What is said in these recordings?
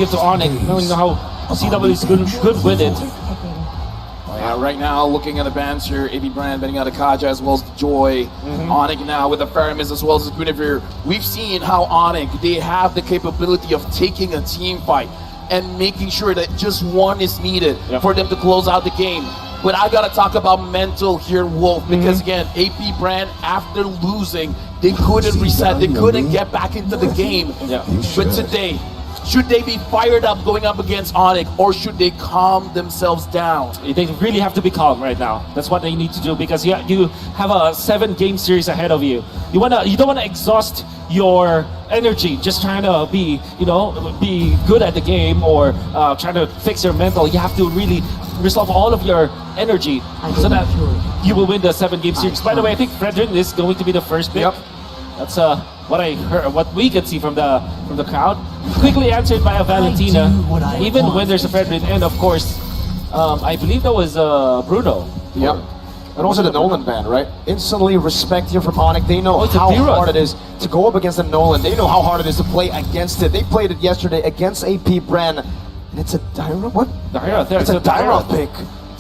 to ONIC, knowing how CW is good with it. Yeah, right now, looking at the bands here, APBREN betting out of Kaja as well as Joy. ONIC now with the Faramis as well as the Guinevere. We've seen how ONIC, they have the capability of taking a team fight and making sure that just one is needed for them to close out the game. But I gotta talk about mental here, Wolf, because again, APBREN, after losing, they couldn't reset, they couldn't get back into the game. But today, should they be fired up going up against ONIC, or should they calm themselves down? They really have to be calm right now. That's what they need to do, because you have a 7-game series ahead of you. You don't wanna exhaust your energy just trying to be good at the game, or trying to fix your mental. You have to really resolve all of your energy so that you will win the 7-game series. By the way, I think Fredrin is going to be the first pick. That's what I heard, what we could see from the crowd. Quickly answered by a Valentina, even when there's a Fredrin, and of course, I believe that was Bruno. And also the Nolan ban, right? Instantly respect here from ONIC. They know how hard it is to go up against the Nolan. They know how hard it is to play against it. They played it yesterday against APBREN. And it's a Dyra, what? It's a Dyra pick.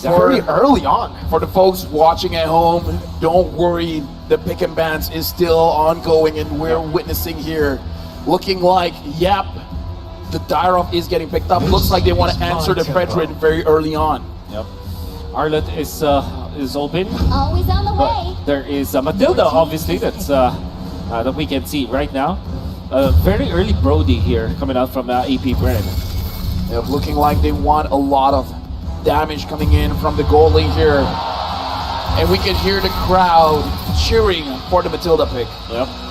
Very early on. For the folks watching at home, don't worry, the pick and bans is still ongoing, and we're witnessing here, looking like, the Dyrov is getting picked up. Looks like they want to answer the Fredrin very early on. Arlet is open. Always on the way. There is Matilda, obviously, that's that we can see right now. Very early Brody here coming out from APBREN. Looking like they want a lot of damage coming in from the goal lane here. And we can hear the crowd cheering for the Matilda pick.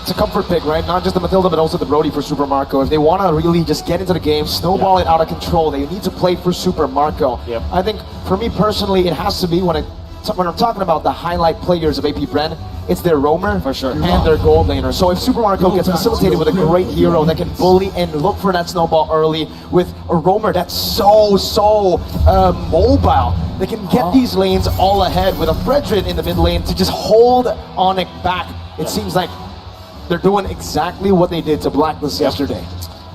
It's a comfort pick, right? Not just the Matilda, but also the Brody for Super Marco. If they want to really just get into the game, snowball it out of control, they need to play for Super Marco. I think, for me personally, it has to be when I'm talking about the highlight players of APBREN, it's their roamer for sure and their gold laner. So if Super Marco gets facilitated with a great hero that can bully and look for that snowball early with a roamer that's so mobile, they can get these lanes all ahead with a Fredrin in the mid lane to just hold ONIC back. It seems like they're doing exactly what they did to Blacklist yesterday.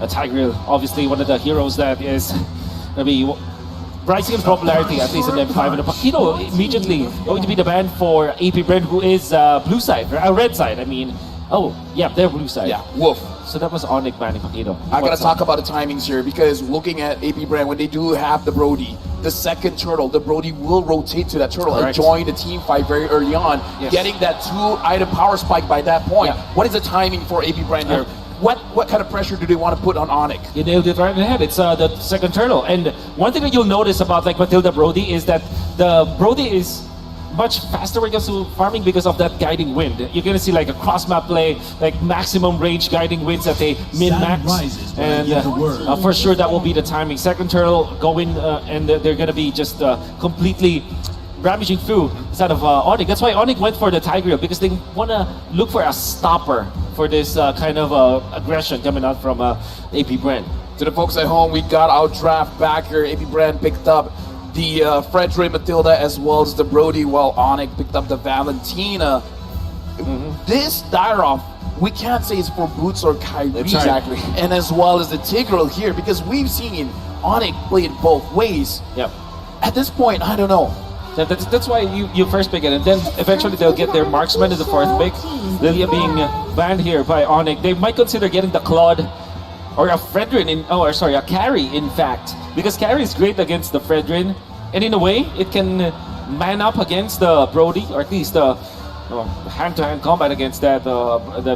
Tigreal, obviously one of the heroes that is going to be rising in popularity, at least in M5. And Paquito immediately going to be the ban for APBREN, who is blue side, red side, I mean. They're blue side. Wolf. So that was ONIC banning Paquito. I gotta talk about the timings here, because looking at APBREN, when they do have the Brody, the second turtle, the Brody will rotate to that turtle and join the team fight very early on, getting that 2-item power spike by that point. What is the timing for APBREN here? What kind of pressure do they want to put on ONIC? You nailed it right in the head. It's the second turtle. And one thing that you'll notice about Matilda Brody is that the Brody is much faster when it comes to farming because of that guiding wind. You're going to see like a cross-map play, like maximum range guiding winds at a min-max. And for sure that will be the timing. Second turtle going and they're going to be just completely ravaging through instead of ONIC. That's why ONIC went for the Tigreal, because they want to look for a stopper for this kind of aggression coming out from APBREN. To the folks at home, we got our draft back here. APBREN picked up the Fredrin Matilda as well as the Brody, while ONIC picked up the Valentina. This Dyrov, we can't say it's for Boots or Kyrie. Exactly. And as well as the Tigreal here, because we've seen ONIC play it both ways. At this point, I don't know. That's why you first pick it, and then eventually they'll get their marksman in the 4th pick. They're being banned here by ONIC. They might consider getting the Claude or a Fredrin a carry, in fact, because carry is great against the Fredrin, and in a way it can man up against the Brody, or at least hand-to-hand combat against that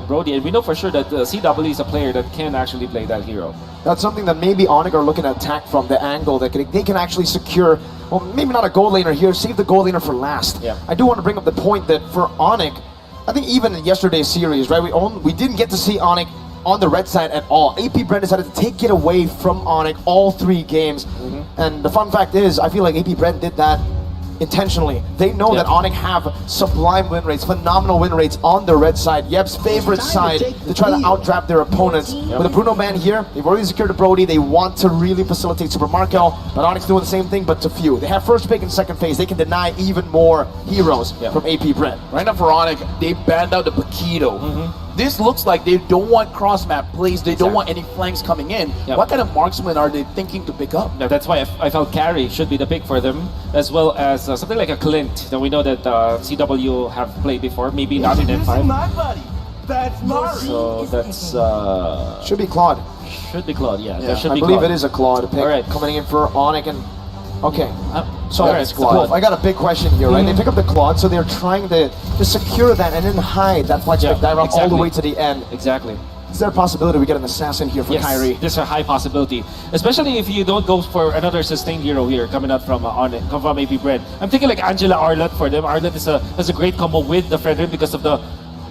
Brody. And we know for sure that CW is a player that can actually play that hero. That's something that maybe ONIC are looking to attack from the angle, that they can actually secure, well, maybe not a gold laner here, save the gold laner for last. I do want to bring up the point that for ONIC, I think even in yesterday's series, right, we didn't get to see ONIC on the red side at all. APBREN decided to take it away from ONIC all 3 games. And the fun fact is, I feel like APBREN did that intentionally. They know that ONIC have sublime win rates, phenomenal win rates on the red side, Yep's favorite side, to try to outdraft their opponents. With the Bruno ban here, they've already secured the Brody. They want to really facilitate Super Marco, but ONIC's doing the same thing, but to few. They have first pick and second phase. They can deny even more heroes from APBREN. Right now for ONIC, they banned out the Paquito. this looks like they don't want cross map plays. They don't want any flanks coming in. Yep. What kind of marksman are they thinking to pick up? Now, that's why I felt Carry should be the pick for them, as well as something like a Clint that we know that CW have played before, maybe not in N5. My buddy. That's Mari. So that's Should be Claude. should be Claude. Yeah, that should I be believe Claude. it is a Claude pick. All right. Coming in for ONIC and okay. So all right, it's Claude. I got a big question here, right? They pick up the Claude, so they're trying to secure that and then hide that flex pick Dyrop all the way to the end. Exactly. Is there a possibility we get an assassin here for Yes, Kyrie? there's a high possibility, especially if you don't go for another sustained hero here coming out from come from APBREN. I'm thinking like Angela Arlott for them. Arlott has a great combo with the Fredrin because of the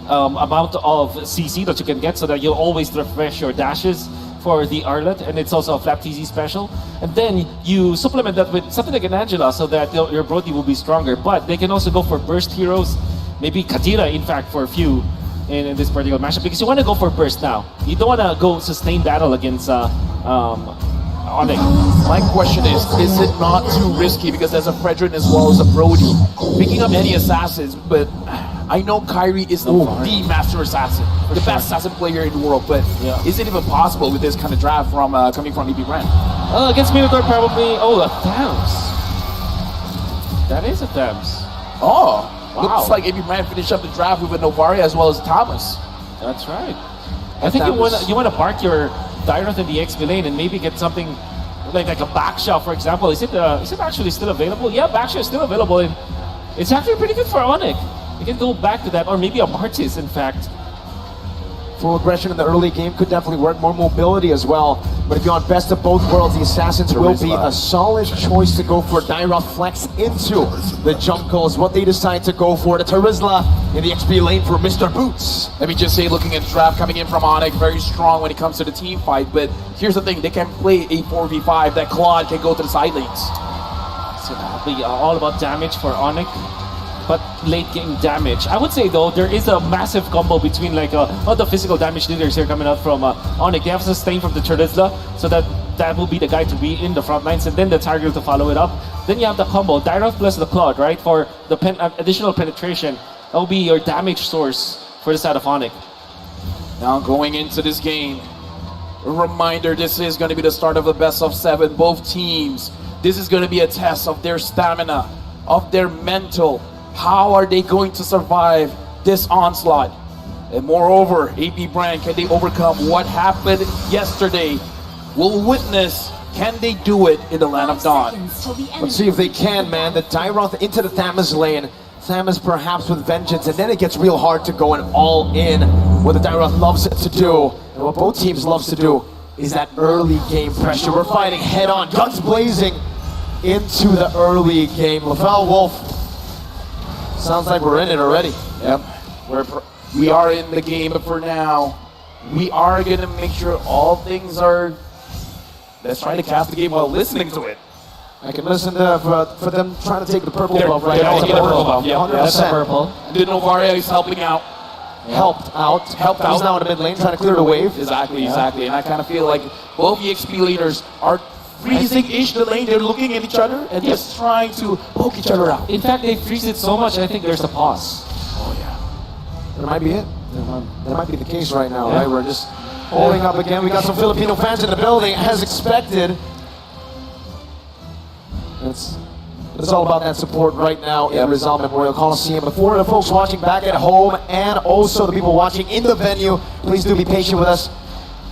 amount of CC that you can get, so that you'll always refresh your dashes for the Arlott, and it's also a flat TZ special. And then you supplement that with something like an Angela, so that your Brody will be stronger. But they can also go for burst heroes, maybe Katira, in fact, for a few in this particular matchup, because you want to go for burst now. You don't want to go sustained battle against ONIC. My question is it not too risky, because there's a Fredrin as well as a Brody picking up any assassins, but I know Kyrie is the master assassin, the best assassin player in the world, but is it even possible with this kind of draft from coming from APBREN? Against Minotaur, probably. Oh, a Thames. That is a Thames. Oh, Wow. looks like APBREN finished up the draft with a Novaria as well as Thomas. That's right. I think you want to park your Dyroth in the XP lane and maybe get something like a backshot, for example. Is it actually still available? Yeah, backshot is still available, and it's actually pretty good for ONIC. You can go back to that, or maybe a Martis, in fact. Full aggression in the early game could definitely work. More mobility as well. But if you want best of both worlds, the Assassins will be a solid choice to go for. Dyrop flex into the jungle is what they decide to go for. The Terizla in the XP lane for Mr. Boots. Let me just say, looking at the draft coming in from ONIC, very strong when it comes to the team fight, but here's the thing, they can play a 4v5, that Claude can go to the side lanes. So that'll be all about damage for ONIC. But late game damage. I would say though, there is a massive combo between like all the physical damage leaders here coming out from ONIC. They have sustain from the Terizla, so that will be the guy to be in the front lines, and then the Tiger to follow it up. Then you have the combo, Dyroth plus the Claude, right? For the additional penetration. That will be your damage source for the side of ONIC. Now going into this game, a reminder, this is going to be the start of the best of 7. Both teams, this is going to be a test of their stamina, of their mental. How are they going to survive this onslaught? And moreover, APBREN, can they overcome what happened yesterday? We'll witness, can they do it in the Land of Dawn? Let's see if they can, man. The Dyroth into the Thamus lane. Thamus perhaps with vengeance, and then it gets real hard to go and all in. What the Dyroth loves to do, and what both teams loves to do, is that early game pressure. We're fighting head on, guns blazing into the early game. Laval Wolf. Sounds like we're in it already. Yep, we are in the game for now. We are going to make sure all things are... Let's try to cast the game while listening to it. I can listen to for them trying to take the purple buff right they're now. taking the purple buff, yeah. 100%. That's a purple. The Novaria is helping out. Helped out. He's now in the mid lane trying to clear the wave. Exactly. And I kind of feel like both EXP leaders are freezing-ish the lane. They're looking at each other and just trying to poke each other out. In fact, they freeze it so much, I think there's a pause. Oh, yeah. That might be it. That might be the case right now, right? We're just holding up again. We got some Filipino fans in the building, as expected. It's all about that support right now in Rizal Memorial Coliseum. Before the folks watching back at home and also the people watching in the venue, please do be patient with us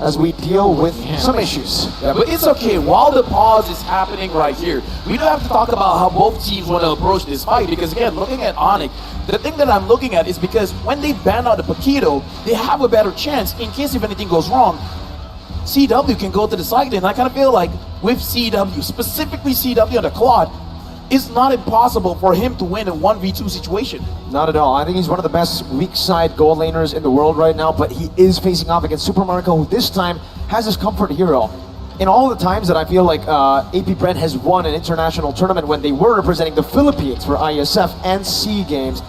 as we deal with some issues. Yeah, but it's okay. While the pause is happening right here, we don't have to talk about how both teams want to approach this fight, because again, looking at ONIC, the thing that I'm looking at is because when they ban out the Paquito, they have a better chance in case if anything goes wrong. CW can go to the side, and I kind of feel like with CW, specifically CW on the Claude, it's not impossible for him to win a 1v2 situation. Not at all. I think he's one of the best weak side goal laners in the world right now, but he is facing off against Super Marco, who this time has his comfort hero. In all the times that I feel like APBREN has won an international tournament when they were representing the Philippines for ISF and SEA Games,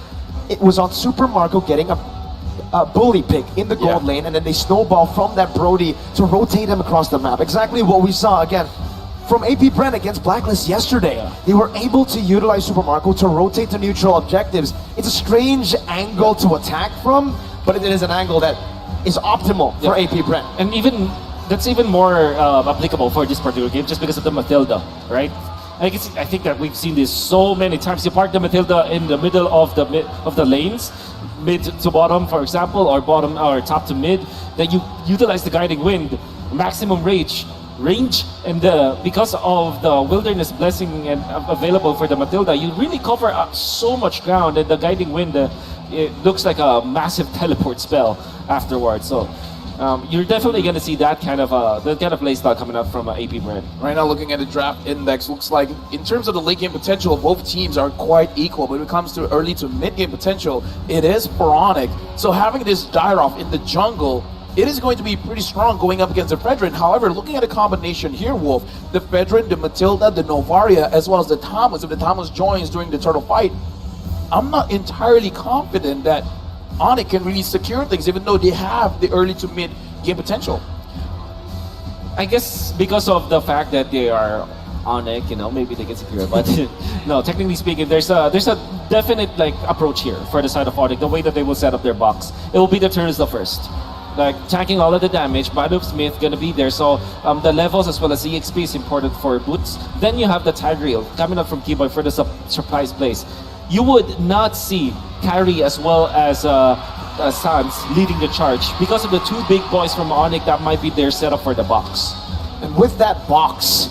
it was on Super Marco getting a bully pick in the gold lane, and then they snowball from that Brody to rotate him across the map. Exactly what we saw again from APBREN against Blacklist yesterday. They were able to utilize Super Marco to rotate to neutral objectives. It's a strange angle to attack from, but it is an angle that is optimal for APBREN. And even that's even more applicable for this particular game, just because of the Matilda, right? I think that we've seen this so many times. You park the Matilda in the middle of the lanes, mid to bottom, for example, or bottom or top to mid. Then you utilize the guiding wind, maximum range, and because of the wilderness blessing and available for the Matilda, you really cover up so much ground, and the guiding wind it looks like a massive teleport spell afterwards. So you're definitely going to see that kind of playstyle coming up from APBREN. Right now, looking at the draft index, looks like in terms of the late game potential, both teams are quite equal. But when it comes to early to mid game potential, it is for ONIC. So having this Dyroff in the jungle, it is going to be pretty strong going up against the Fredrin. However, looking at a combination here, Wolf, the Fredrin, the Matilda, the Novaria, as well as the Thomas, if the Thomas joins during the turtle fight, I'm not entirely confident that ONIC can really secure things, even though they have the early to mid game potential. I guess because of the fact that they are ONIC, you know, maybe they can secure it. But no, technically speaking, there's a definite like approach here for the side of ONIC. The way that they will set up their box, it will be the turtles first, like tanking all of the damage. Badu Smith gonna be there, so the levels as well as EXP is important for boots. Then you have the Tigreal coming up from Keyboy for the surprise plays. You would not see Kyrie as well as Sans leading the charge because of the two big boys from ONIC that might be their setup for the box. And with that box,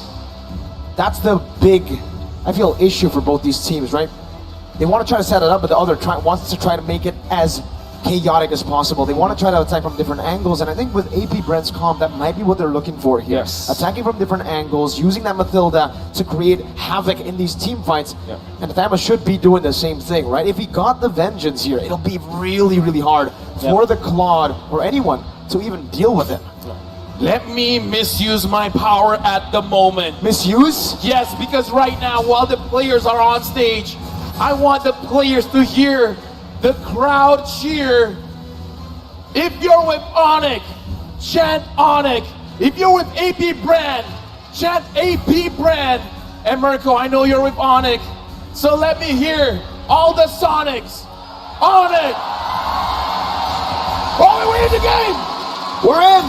that's the big, I feel, issue for both these teams, right? They want to try to set it up, but the other wants to try to make it as chaotic as possible. They want to try to attack from different angles, and I think with APBREN's comp, that might be what they're looking for here. Yes. Attacking from different angles, using that Matilda to create havoc in these team fights. Yeah. And Thama should be doing the same thing, right? If he got the Vengeance here, it'll be really, really hard for the Claude or anyone to even deal with it. Let me misuse my power at the moment. Misuse? Yes, because right now, while the players are on stage, I want the players to hear the crowd cheer. If you're with ONIC, chant ONIC. If you're with APBREN, chant APBREN. And Mirko, I know you're with ONIC, so let me hear all the Sonics. ONIC! Oh, we're in the game! We're in!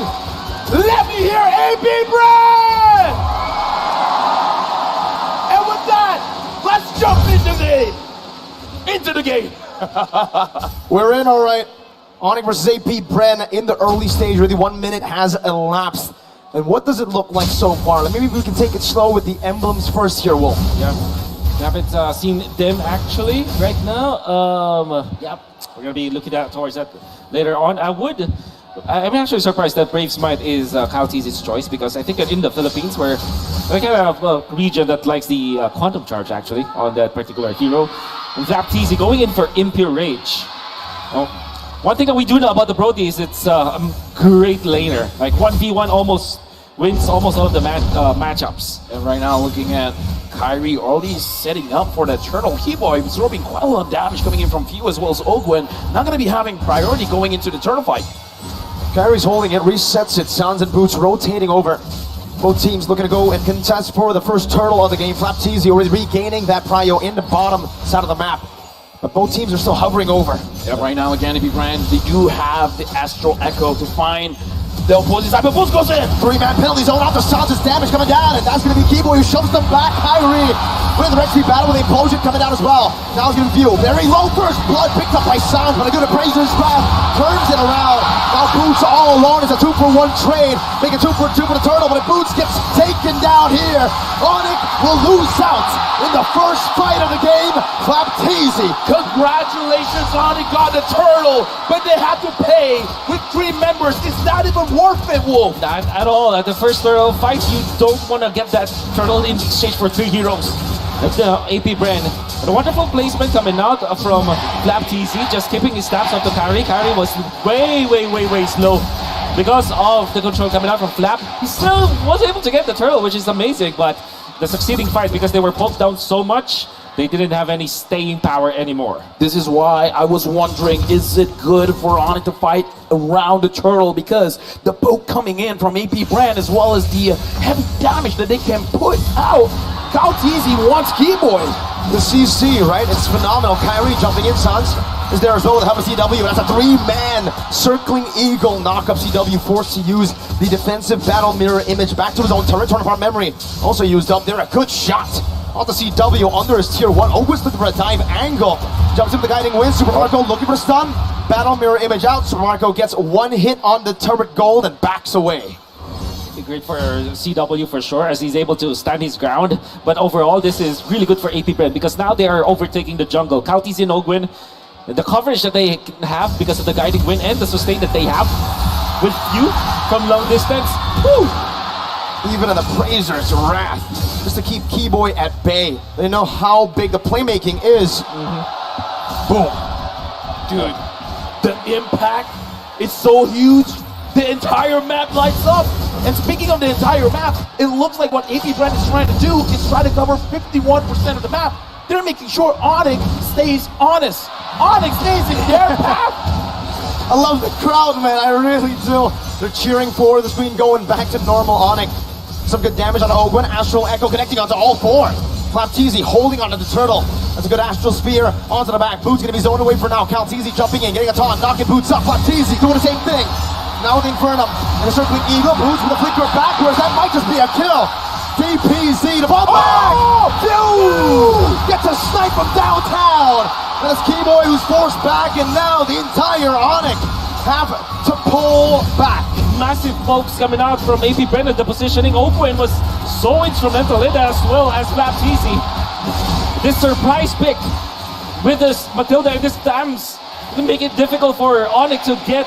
Let me hear APBREN! And with that, let's jump into the game. We're in, all right. ONIC versus APBREN in the early stage. Really, 1 minute has elapsed. And what does it look like so far? Maybe we can take it slow with the emblems first here, Wolf. Yeah, we haven't seen them actually right now. Yep, we're gonna be looking at towards that later on. I'm actually surprised that Brave's Might is Kyle Tzi's choice, because I think that in the Philippines, we're kind of a region that likes the quantum charge actually on that particular hero. And Zap Tz going in for Impure Rage. One thing that we do know about the Brody is it's a great laner. Like 1v1 almost wins almost all of the matchups. And right now, looking at Kyrie already setting up for that turtle. Keyboy absorbing quite a lot of damage coming in from Few as well as Ogwen. Not going to be having priority going into the turtle fight. Kyrie's holding it, resets it. Sounds and Boots rotating over. Both teams looking to go and contest for the first turtle of the game. Flap Tz already regaining that prio in the bottom side of the map. But both teams are still hovering over. Yeah, right now, again, APBREN, they do have the Astral Echo to find the opposing side, but Boots goes in! 3-man penalty zone off the Sans' damage coming down, and that's going to be Keyboy who shoves them back. Kyrie with the Red Street battle with the implosion coming down as well. Now he's going to view. Very low first blood picked up by Sans, but a good appraiser's grab turns it around. Now Boots all alone is a 2-for-1 trade. Make a 2-for-2 for the turtle, but if Boots gets taken down here, ONIC will lose out in the first fight of the game. Flap Tz. Congratulations, ONIC got the turtle, but they had to pay with 3 members. It's not even worth it, Wolf. Not at all. At the first turtle fight, you don't want to get that turtle in exchange for 3 heroes. That's the APBREN. A wonderful placement coming out from Flap Tz, just keeping his stabs up to Kyrie. Kyrie was way slow. Because of the control coming out from Flap, he still was able to get the turtle, which is amazing, but the succeeding fight, because they were poked down so much, they didn't have any staying power anymore. This is why I was wondering, is it good for ONIC to fight around the turtle? Because the poke coming in from APBREN, as well as the heavy damage that they can put out. Kyle Tz wants Keyboy. The CC, right? It's phenomenal. Kyrie jumping in, Sans. is there as well to help CW. That's a 3-man circling eagle knockup. CW forced to use the defensive battle mirror image back to his own turret. Torn apart memory also used up there. A good shot on the CW under his tier 1. Opens for a dive angle. Jumps into the guiding wind. Super Marco looking for a stun. Battle mirror image out. Super Marco gets 1 hit on the turret gold and backs away. Great for CW for sure, as he's able to stand his ground. But overall, this is really good for APBREN because now they are overtaking the jungle. Kautizi and Ogwin, the coverage that they have because of the guiding wind and the sustain that they have with you from long distance. Woo! Even in the Brazer's wrath, just to keep Keyboy at bay. They know how big the playmaking is. Boom. Dude, the impact is so huge. The entire map lights up. And speaking of the entire map, it looks like what APBREN is trying to do is try to cover 51% of the map. They're making sure ONIC stays honest. ONIC stays in their path. I love the crowd, man. I really do. They're cheering for the screen going back to normal ONIC. Some good damage on Ogwin. Astral Echo connecting onto all 4. Flapteezy holding onto the turtle. That's a good Astral Spear onto the back. Boots gonna be zoned away for now. Kalteezy jumping in, getting a taunt, knocking Boots up. Flapteezy doing the same thing. Now with Infernum and a circling eagle. Boots with a flicker backwards. That might just be a kill. DPZ to fall back. Dude! Gets a snipe from downtown. And it's Keyboy who's forced back, and now the entire ONIC have to pull back. Massive pokes coming out from APBREN at the positioning. Ogwin was so instrumental in that as well as Flapteezy. This surprise pick with this Matilda and this Tams to make it difficult for ONIC to get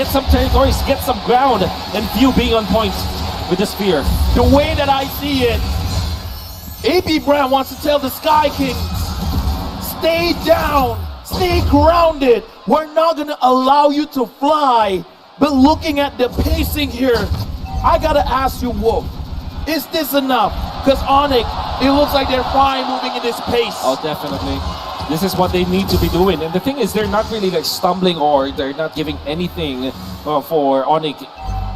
some territories, get some ground, and Few being on point with the spear. The way that I see it, APBREN wants to tell the Sky Kings, stay down, stay grounded. We're not gonna allow you to fly. But looking at the pacing here, I gotta ask you, Wolf, is this enough? Because ONIC, it looks like they're fine moving in this pace. Oh, definitely. This is what they need to be doing. And the thing is, they're not really like stumbling or they're not giving anything for ONIC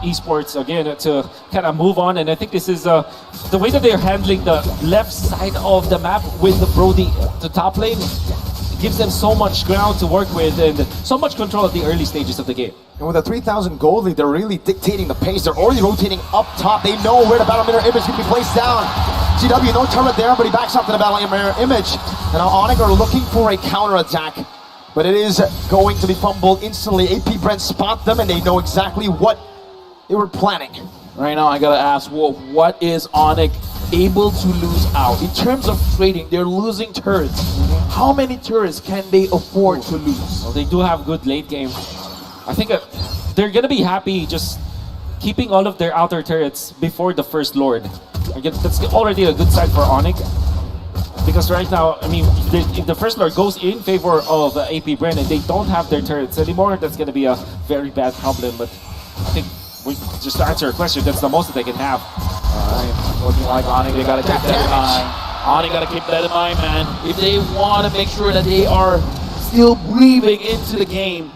Esports again to kind of move on. And I think this is the way that they're handling the left side of the map with the Brody, the top lane, gives them so much ground to work with and so much control at the early stages of the game. And with a 3,000 gold lead, they're really dictating the pace. They're already rotating up top. They know where the battle mirror image can be placed down. CW, no turret there, but he backs up to the battle mirror image. And now ONIC are looking for a counter-attack, but it is going to be fumbled instantly. APBREN spot them, and they know exactly what they were planning. Right now, I gotta ask Wolf, what is ONIC able to lose out? In terms of trading, they're losing turrets. How many turrets can they afford to lose? Well, they do have good late game. I think they're gonna be happy just keeping all of their outer turrets before the first Lord. I guess that's already a good sign for ONIC. Because right now, I mean, if the first Lord goes in favor of APBREN and they don't have their turrets anymore, that's gonna be a very bad problem. But I think just to answer your question, that's the most that they can have. Alright, looking like ONIC, they gotta keep that in mind. ONIC gotta keep that in mind, man. If they want to make sure that they are still breathing into the game,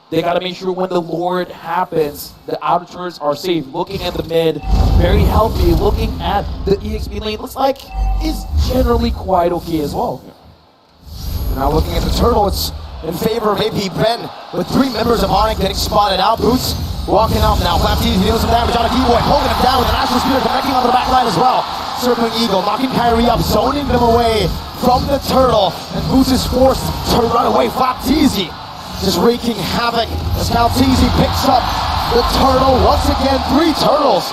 they gotta make sure when the Lord happens, the outer turrets are safe. Looking at the mid, very healthy. Looking at the EXP lane, looks like it's generally quite okay as well. Now looking at the turtle, it's in favor of APBREN, with 3 members of ONIC getting spotted out. Boots walking up now. Flapteezy dealing some damage on a Keyboy, holding him down with an Astral Spear connecting onto the back line as well. Circling Eagle, knocking Kyrie up, zoning them away from the turtle, and Boots is forced to run away. Flapteezy just wreaking havoc as Kalteezy picks up the turtle. Once again, 3 turtles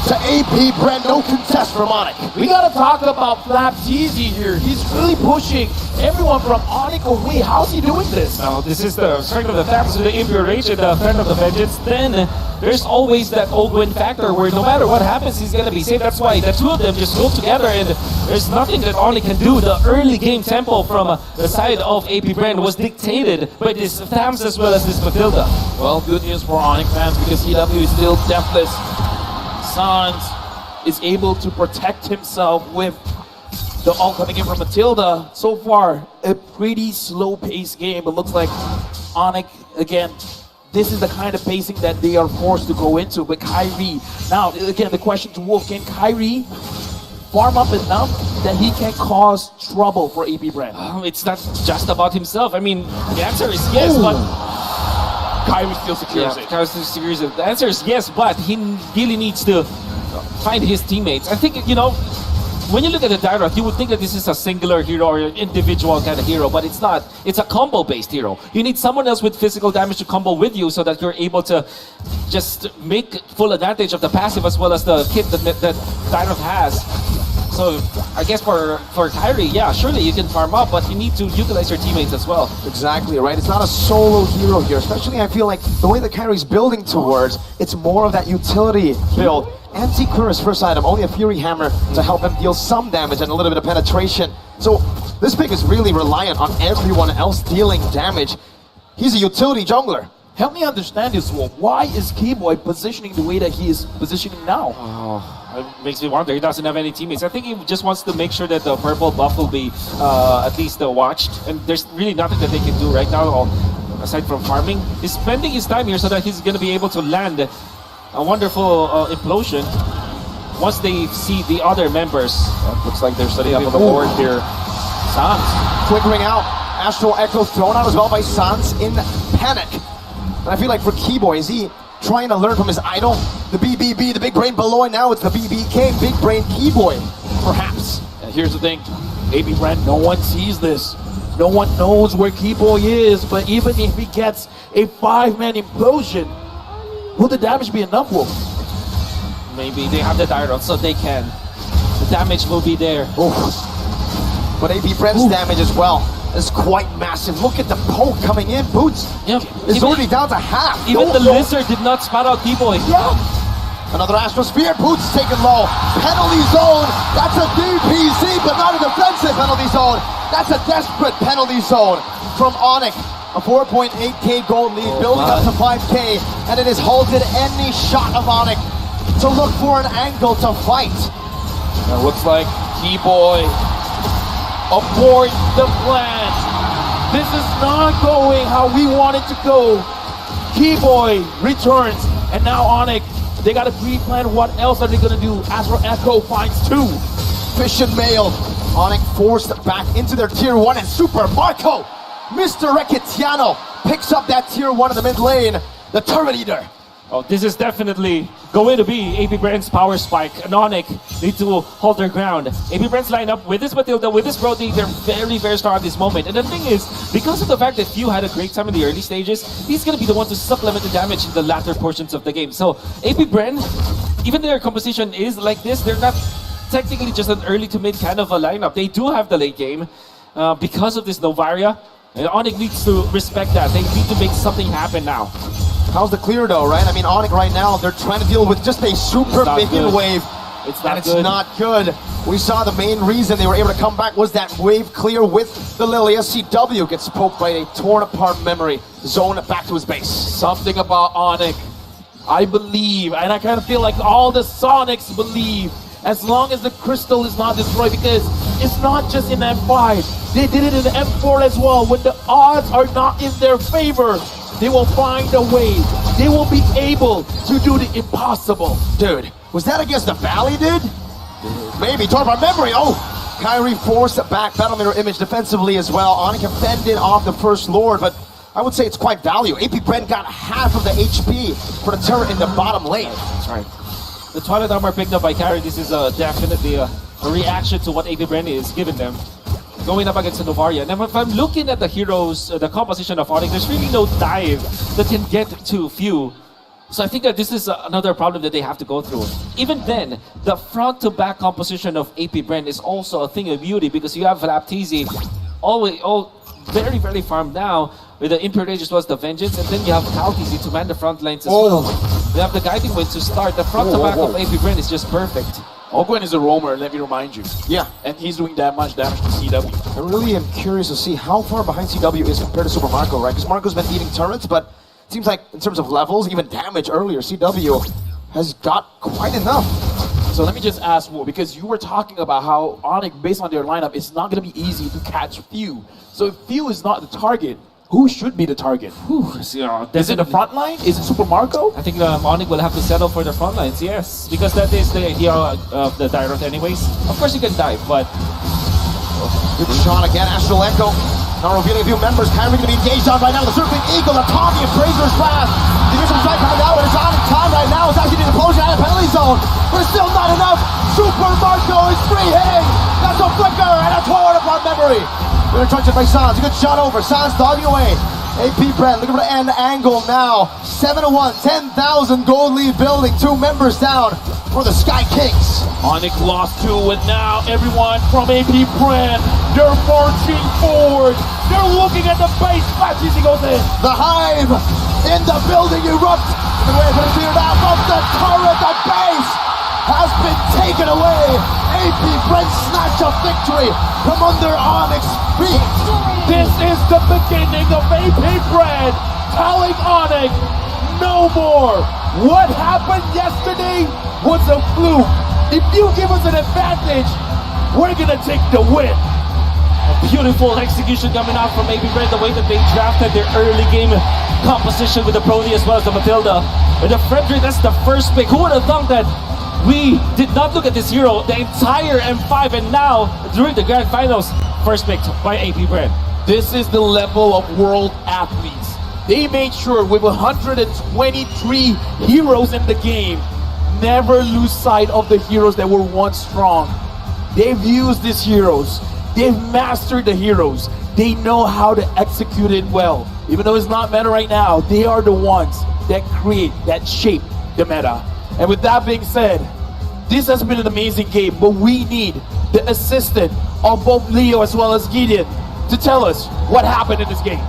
to APBREN, no contest from ONIC. We gotta talk about Flapteezy here. He's really pushing everyone from ONIC away. How's he doing this? Now, this is the strength of the Thaps with the Impure Rage and the Friend of the Vengeance. Then there's always that Ogwin factor where no matter what happens, he's gonna be safe. That's why the 2 of them just go together and there's nothing that ONIC can do. The early game tempo from the side of APBREN was dictated by this Thams as well as this Matilda. Well, good news for ONIC fans because CW is still deathless. Sans is able to protect himself with the ult coming in from Matilda. So far, a pretty slow-paced game. It looks like ONIC, again, this is the kind of pacing that they are forced to go into. But Kyrie, now, again, the question to Wolf, can Kyrie farm up enough that he can cause trouble for APBREN? It's not just about himself. I mean, the answer is yes, but Kyrie still secures it. Kyrie still secures it. The answer is yes, but he really needs to find his teammates. I think, you know, when you look at the Dyrot, you would think that this is a singular hero or an individual kind of hero, but it's not. It's a combo-based hero. You need someone else with physical damage to combo with you so that you're able to just make full advantage of the passive as well as the kit that Dyrot has. So I guess for Kyrie, yeah, surely you can farm up, but you need to utilize your teammates as well. Exactly, right? It's not a solo hero here, especially I feel like the way that Kyrie's building towards, it's more of that utility build. Anti-Clear's first item, only a Fury Hammer to help him deal some damage and a little bit of penetration. So this pick is really reliant on everyone else dealing damage. He's a utility jungler. Help me understand this one. Why is Keyboy positioning the way that he is positioning now? It makes me wonder. He doesn't have any teammates. I think he just wants to make sure that the purple buff will be at least watched. And there's really nothing that they can do right now aside from farming. He's spending his time here so that he's going to be able to land a wonderful implosion once they see the other members. Looks like they're setting up on the board here. Sans flickering out. Astral Echo thrown out as well by Sans in panic. And I feel like for Keyboy, is he trying to learn from his idol? The BBB, the big brain below, and now it's the BBK, big brain Keyboy, perhaps. And here's the thing, APBREN, no one sees this. No one knows where Keyboy is, but even if he gets a 5-man implosion, will the damage be enough, Wolf? Maybe they have the Dyrot, so they can. The damage will be there. But APBREN's damage as well is quite massive. Look at the poke coming in. Boots is already down to half. Even the Lizard did not spot out Keyboy. Yeah. Another Astral Spear. Boots taken low. Penalty zone. That's a DPZ, but not a defensive penalty zone. That's a desperate penalty zone from ONIC. A 4.8k gold lead, building up to 5k, and it has halted any shot of ONIC to look for an angle to fight. It looks like Keyboy abort the plan. This is not going how we want it to go. Keyboy returns, and now ONIC, they got to pre-plan what else are they going to do. Astral Echo finds 2. Fish and Mail. ONIC forced back into their tier 1, and Super Marco, Mr. Reketiano, picks up that tier 1 in the mid lane, the Turret Eater. Oh, this is definitely going to be APBREN's power spike. And ONIC need to hold their ground. APBREN's lineup with this Matilda, with this Brody, they're very, very strong at this moment. And the thing is, because of the fact that Few had a great time in the early stages, he's going to be the one to supplement the damage in the latter portions of the game. So APBREN, even their composition is like this, they're not technically just an early to mid kind of a lineup. They do have the late game because of this Novaria. And ONIC needs to respect that. They need to make something happen now. How's the clear though, right? I mean, ONIC right now, they're trying to deal with just a super minion wave. It's not good. We saw the main reason they were able to come back was that wave clear with the Lilia. CW gets poked by a torn apart memory. Zone back to his base. Something about ONIC, I believe, and I kind of feel like all the Sonics believe, as long as the crystal is not destroyed, because it's not just in M5. They did it in M4 as well. When the odds are not in their favor, they will find a way. They will be able to do the impossible. Dude, was that against the Valley, dude? Maybe, torn apart memory. Oh, Kyrie forced back Battle Mirror Image defensively as well. ONIC fended off the First Lord, but I would say it's quite value. APBREN got half of the HP for the turret in the bottom lane. That's right. The Twilight Armor picked up by Kyrie, this is definitely a reaction to what APBREN is giving them. Going up against the Novaria. And if I'm looking at the heroes, the composition of ONIC, there's really no dive that can get to Few. So I think that this is another problem that they have to go through. Even then, the front-to-back composition of APBREN is also a thing of beauty because you have Laptizi all very, very farmed now with the Impure Rage as well as the Vengeance, and then you have Kaltizi to man the front lines as well. You have the Guiding Wind to start. The front-to-back of APBREN is just perfect. Ogwen is a roamer, let me remind you. Yeah. And he's doing that much damage to CW. I really am curious to see how far behind CW is compared to Super Marco, right? Because Marco's been eating turrets, but it seems like in terms of levels, even damage earlier, CW has got quite enough. So let me just ask, Will, because you were talking about how ONIC, based on their lineup, it's not going to be easy to catch Few. So if Few is not the target, who should be the target? Whew, you know, Is it the front line? Is it Super Marco? I think ONIC will have to settle for the front lines, yes. Because that is the idea of the direct anyways. Of course you can dive, but... Good shot again, Astral Echo. Now revealing a few members. Cameron going to be engaged on right now. The Circling Eagle, the Tommy of Fraser's fast. The initial strike coming out, and it's on time right now. It's actually the explosion out of penalty zone. But it's still not enough. Super Marco is free hitting. That's a flicker and a torn upon memory. We're touched it by Sans. A good shot over. Sans dogging away. APBREN looking for the end angle now. 7-1, 10,000 gold lead building. 2 members down for the Sky Kings. ONIC lost 2, and now everyone from APBREN, they're marching forward. They're looking at the base match as he goes in. The hive in the building erupt. The way for the cleared out from the turret. The base has been taken away. APBREN snatch a victory from under ONIC's feet. This is the beginning of APBREN telling ONIC no more. What happened yesterday was a fluke. If you give us an advantage, we're gonna take the win. A beautiful execution coming out from APBREN, the way that they drafted their early game composition with the Brody as well as the Matilda. And the Frederick, that's the first pick. Who would have thought that we did not look at this hero the entire M5, and now during the grand finals, first picked by APBREN. This is the level of world athletes. They made sure with 123 heroes in the game, never lose sight of the heroes that were once strong. They've used these heroes. They've mastered the heroes. They know how to execute it well. Even though it's not meta right now, they are the ones that create, that shape the meta. And with that being said, this has been an amazing game, but we need the assistant of both Leo as well as Gideon to tell us what happened in this game.